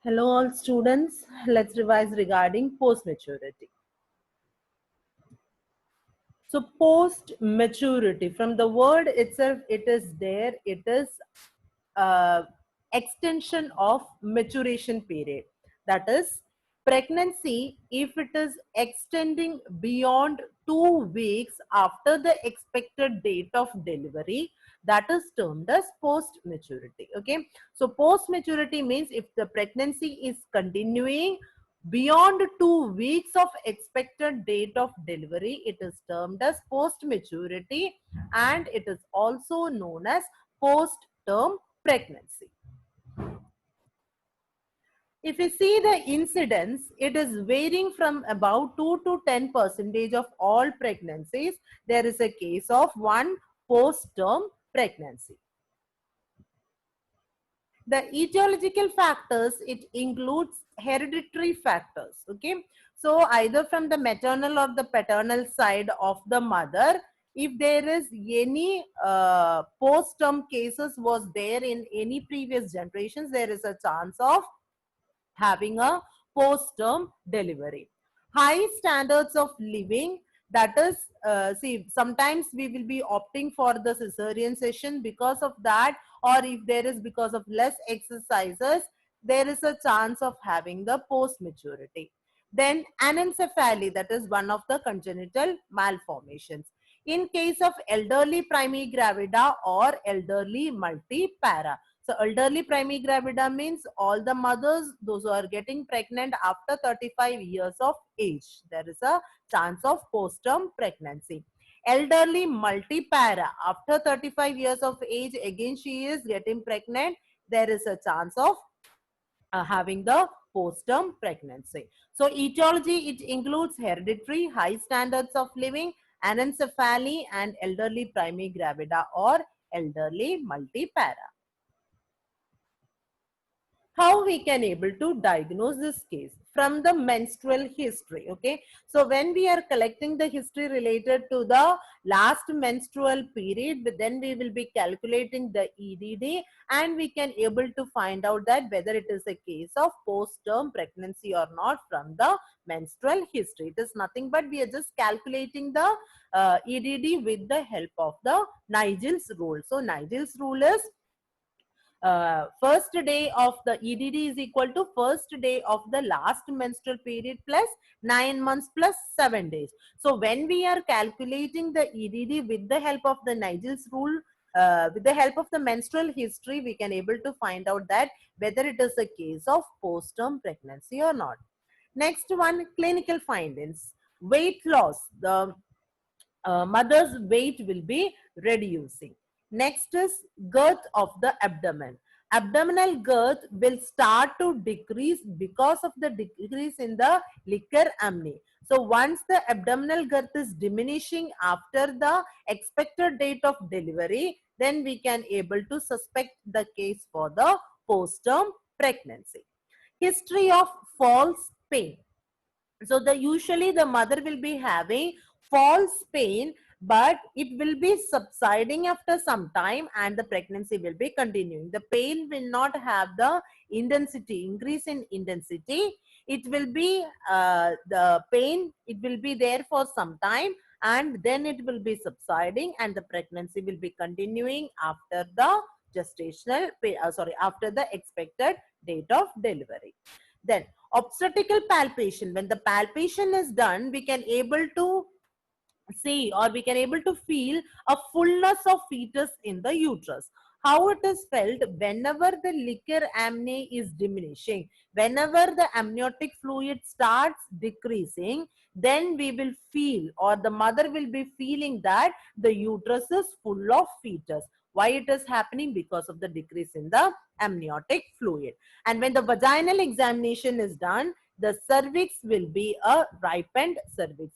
Hello all students, let's revise regarding post-maturity. So post-maturity, from the word itself, it is there, it is extension of maturation period. That is, pregnancy, if it is extending beyond 2 weeks after the expected date of delivery, that is termed as post maturity. Okay, so post maturity means if the pregnancy is continuing beyond 2 weeks of expected date of delivery, it is termed as post maturity, and it is also known as post term pregnancy. If you see the incidence, it is varying from about 2 to 10% of all pregnancies. There is a case of one post-term pregnancy. The etiological factors, it includes hereditary factors. Okay, so either from the maternal or the paternal side of the mother, if there is any post-term cases was there in any previous generations, there is a chance of having a post-term delivery. High standards of living, that is, see, sometimes we will be opting for the cesarean section because of that, or if there is because of less exercises, there is a chance of having the post-maturity. Then anencephaly, that is one of the congenital malformations. In case of elderly primigravida or elderly multipara, so elderly primigravida means all the mothers, those who are getting pregnant after 35 years of age, there is a chance of post-term pregnancy. Elderly multipara, after 35 years of age, again she is getting pregnant, there is a chance of having the post-term pregnancy. So etiology, it includes hereditary, high standards of living, anencephaly, and elderly primigravida or elderly multipara. How we can able to diagnose this case? From the menstrual history. Okay, so when we are collecting the history related to the last menstrual period, then we will be calculating the EDD, and we can able to find out that whether it is a case of post-term pregnancy or not from the menstrual history. It is nothing but we are just calculating the EDD with the help of the Nigel's rule. So Nigel's rule is first day of the EDD is equal to first day of the last menstrual period plus 9 months plus 7 days. So when we are calculating the EDD with the help of the Nigel's rule, with the help of the menstrual history, we can able to find out that whether it is a case of post-term pregnancy or not. Next one, clinical findings. Weight loss. The mother's weight will be reducing. Next is girth of the abdomen. Abdominal girth will start to decrease because of the decrease in the liquor amni. So once the abdominal girth is diminishing after the expected date of delivery, then we can able to suspect the case for the post-term pregnancy. History of false pain. So usually the mother will be having false pain, but it will be subsiding after some time and the pregnancy will be continuing. The pain will not have the intensity, increase in intensity. It will be the pain, it will be there for some time and then it will be subsiding and the pregnancy will be continuing after the gestational, after the expected date of delivery. Then obstetrical palpation, when the palpation is done, we can able to see or we can able to feel a fullness of fetus in the uterus. How it is felt? Whenever the liquor amni is diminishing, whenever the amniotic fluid starts decreasing, then we will feel or the mother will be feeling that the uterus is full of fetus. Why it is happening? Because of the decrease in the amniotic fluid. And when the vaginal examination is done, the cervix will be a ripened cervix.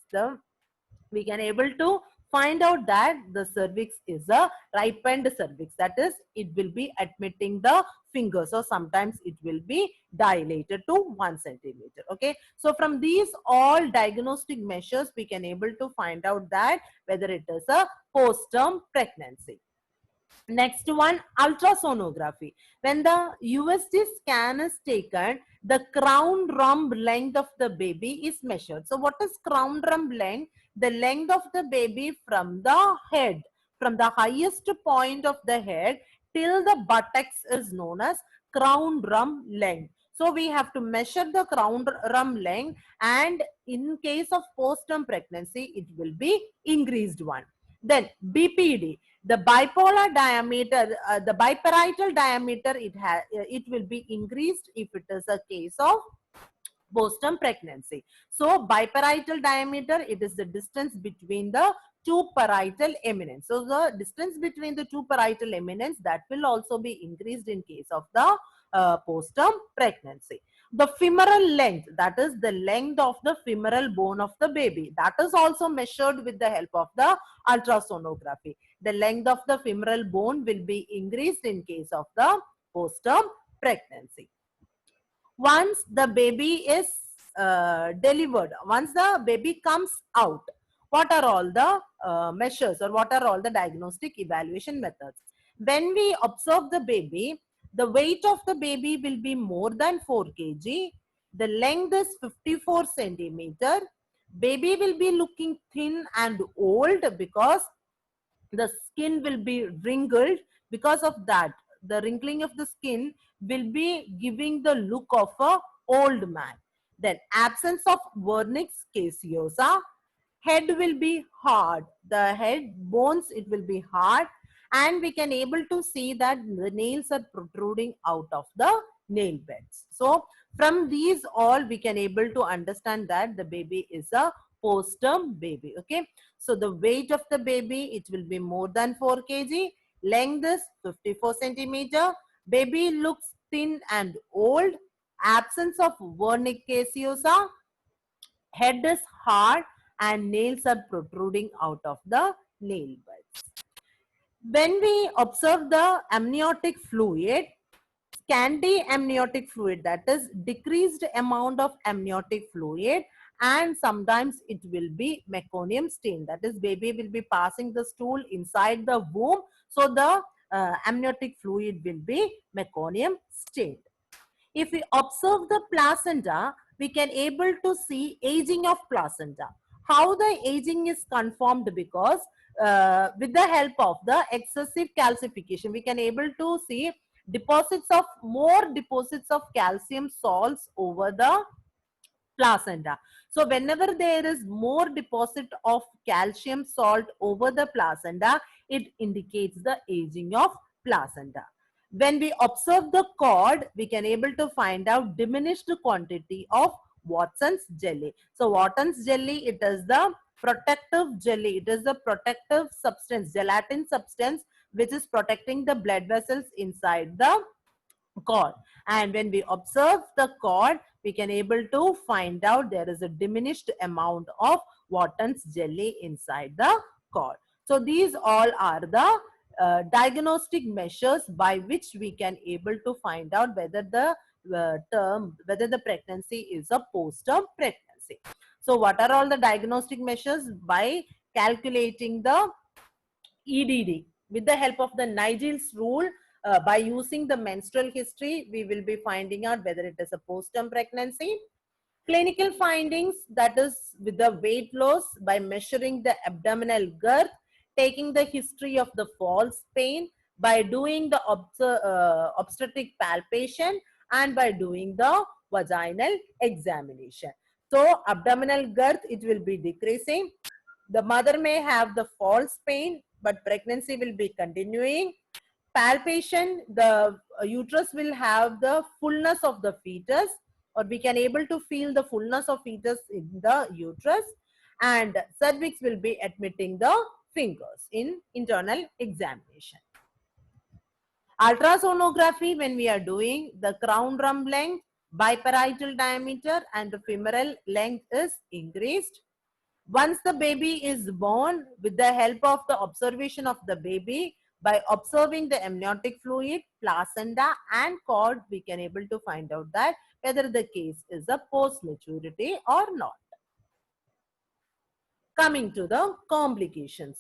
We can able to find out that the cervix is a ripened cervix. That is, it will be admitting the fingers or sometimes it will be dilated to 1 centimeter. Okay, so from these all diagnostic measures, we can able to find out that whether it is a post-term pregnancy. Next one, ultrasonography. When the USG scan is taken, the crown rump length of the baby is measured. So what is crown rump length? The length of the baby from the head, from the highest point of the head till the buttocks is known as crown rump length. So we have to measure the crown rump length, and in case of postpartum pregnancy, it will be increased one. Then BPD, the bipolar diameter, the biparietal diameter, it will be increased if it is a case of postpartum pregnancy. So biparietal diameter, it is the distance between the two parietal eminence. So the distance between the two parietal eminence, that will also be increased in case of the postpartum pregnancy. The femoral length, that is the length of the femoral bone of the baby, that is also measured with the help of the ultrasonography. The length of the femoral bone will be increased in case of the postpartum pregnancy. Once the baby is delivered, once the baby comes out, what are all the measures, or what are all the diagnostic evaluation methods? When we observe the baby, the weight of the baby will be more than 4 kg. The length is 54 centimeter. Baby will be looking thin and old because the skin will be wrinkled. Because of that, the wrinkling of the skin will be giving the look of a old man. Then absence of vernix caseosa. Head will be hard. The head bones, it will be hard, and we can able to see that the nails are protruding out of the nail beds. So from these all, we can able to understand that the baby is a postpartum baby. Okay, so the weight of the baby, it will be more than 4 kg. Length is 54 centimeter. Baby looks thin and old. Absence of vernix caseosa. Head is hard and nails are protruding out of the nail beds. When we observe the amniotic fluid, scanty amniotic fluid, that is decreased amount of amniotic fluid, and sometimes it will be meconium stain, that is baby will be passing the stool inside the womb, so the amniotic fluid will be meconium stained. If we observe the placenta, we can able to see aging of placenta. How the aging is confirmed? Because with the help of the excessive calcification, we can able to see more deposits of calcium salts over the placenta. So whenever there is more deposit of calcium salt over the placenta, it indicates the aging of placenta. When we observe the cord, we can able to find out diminished quantity of Watson's jelly. So Watson's jelly, it is the protective jelly. It is the protective substance, gelatin substance, which is protecting the blood vessels inside the cord. And when we observe the cord, we can able to find out there is a diminished amount of Wharton's jelly inside the cord. So these all are the diagnostic measures by which we can able to find out whether the pregnancy is a postpartum pregnancy. So what are all the diagnostic measures? By calculating the EDD with the help of the Nigel's rule, by using the menstrual history, we will be finding out whether it is a postpartum pregnancy. Clinical findings, that is with the weight loss by measuring the abdominal girth, taking the history of the false pain, by doing the obstetric palpation, and by doing the vaginal examination. So abdominal girth, it will be decreasing. The mother may have the false pain, but pregnancy will be continuing. Palpation, the uterus will have the fullness of the fetus, or we can able to feel the fullness of fetus in the uterus, and cervix will be admitting the fingers in internal examination. Ultrasonography, when we are doing, the crown rump length, biparietal diameter, and the femoral length is increased. Once the baby is born, with the help of the observation of the baby, by observing the amniotic fluid, placenta, and cord, we can able to find out that whether the case is a post-maturity or not. Coming to the complications.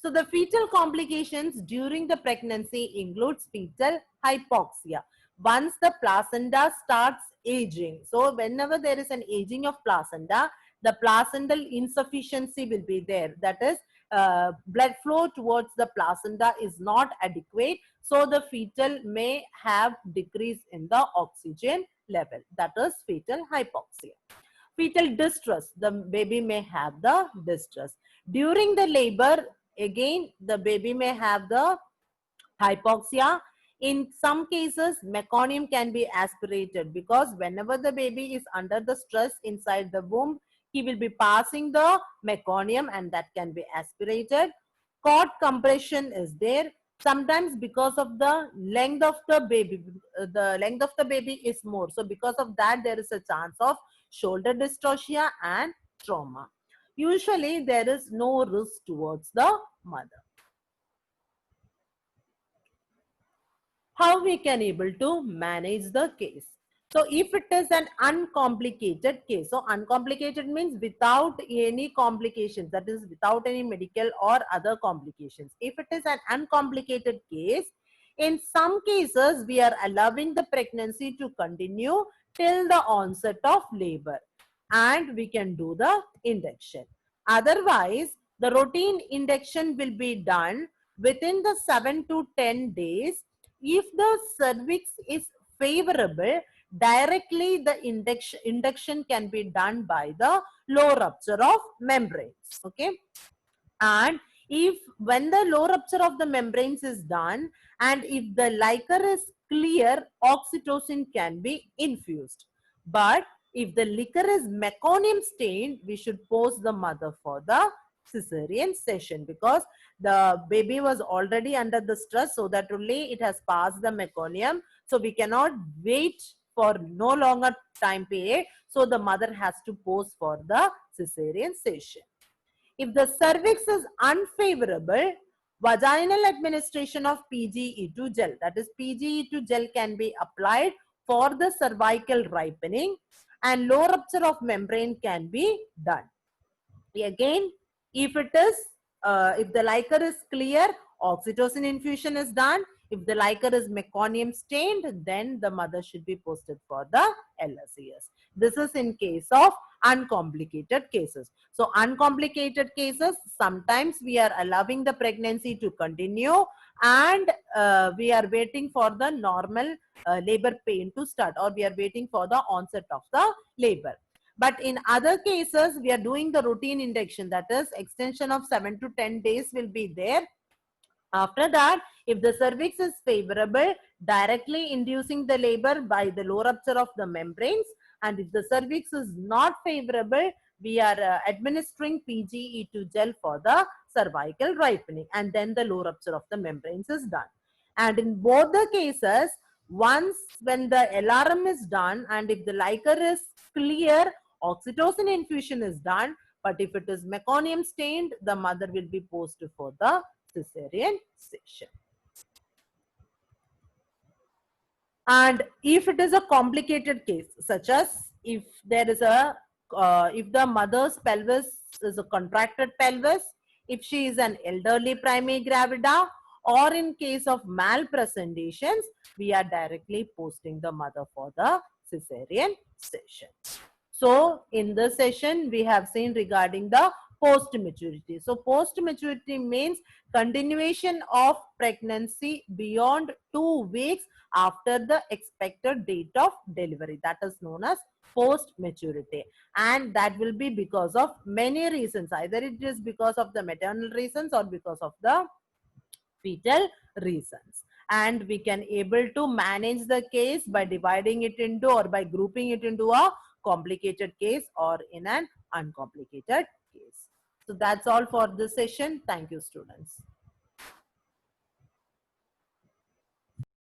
So the fetal complications during the pregnancy includes fetal hypoxia. Once the placenta starts aging, so whenever there is an aging of placenta, the placental insufficiency will be there. That is, blood flow towards the placenta is not adequate, so the fetal may have decrease in the oxygen level. That is fetal hypoxia. Fetal distress, the baby may have the distress. During the labor, again, the baby may have the hypoxia. In some cases, meconium can be aspirated because whenever the baby is under the stress inside the womb, he will be passing the meconium and that can be aspirated. Cord compression is there. Sometimes because of the length of the length of the baby is more. So because of that, there is a chance of shoulder dystocia and trauma. Usually there is no risk towards the mother. How we can able to manage the case? So if it is an uncomplicated case, so uncomplicated means without any complications, that is without any medical or other complications. If it is an uncomplicated case, in some cases we are allowing the pregnancy to continue till the onset of labor and we can do the induction. Otherwise, the routine induction will be done within the 7 to 10 days. If the cervix is favorable, directly the induction can be done by the low rupture of membranes. Okay. And if when the low rupture of the membranes is done and if the liquor is clear, oxytocin can be infused. But if the liquor is meconium stained, we should pose the mother for the cesarean section because the baby was already under the stress, so that only it has passed the meconium. So we cannot wait for no longer time period. So the mother has to pose for the cesarean section. If the cervix is unfavorable, vaginal administration of PGE2 gel, that is PGE2 gel, can be applied for the cervical ripening and low rupture of membrane can be done. Again, if it is, if the liquor is clear, oxytocin infusion is done. If the liquor is meconium stained, then the mother should be posted for the LSES. This is in case of uncomplicated cases. So uncomplicated cases, sometimes we are allowing the pregnancy to continue and we are waiting for the normal labor pain to start, or we are waiting for the onset of the labor. But in other cases, we are doing the routine induction, that is extension of 7 to 10 days will be there. After that, if the cervix is favorable, directly inducing the labor by the low rupture of the membranes. And if the cervix is not favorable, we are administering PGE2 gel for the cervical ripening, and then the low rupture of the membranes is done. And in both the cases, once when the LRM is done and if the liquor is clear, oxytocin infusion is done. But if it is meconium stained, the mother will be posted for the cesarean section. And if it is a complicated case, such as if there is a if the mother's pelvis is a contracted pelvis, if she is an elderly primigravida, or in case of malpresentations, we are directly posting the mother for the cesarean section. So in this session, we have seen regarding the post-maturity. So post-maturity means continuation of pregnancy beyond 2 weeks after the expected date of delivery. That is known as post-maturity. And that will be because of many reasons. Either it is because of the maternal reasons or because of the fetal reasons. And we can able to manage the case by dividing it into or by grouping it into a complicated case or in an uncomplicated case. So that's all for this session. Thank you, students.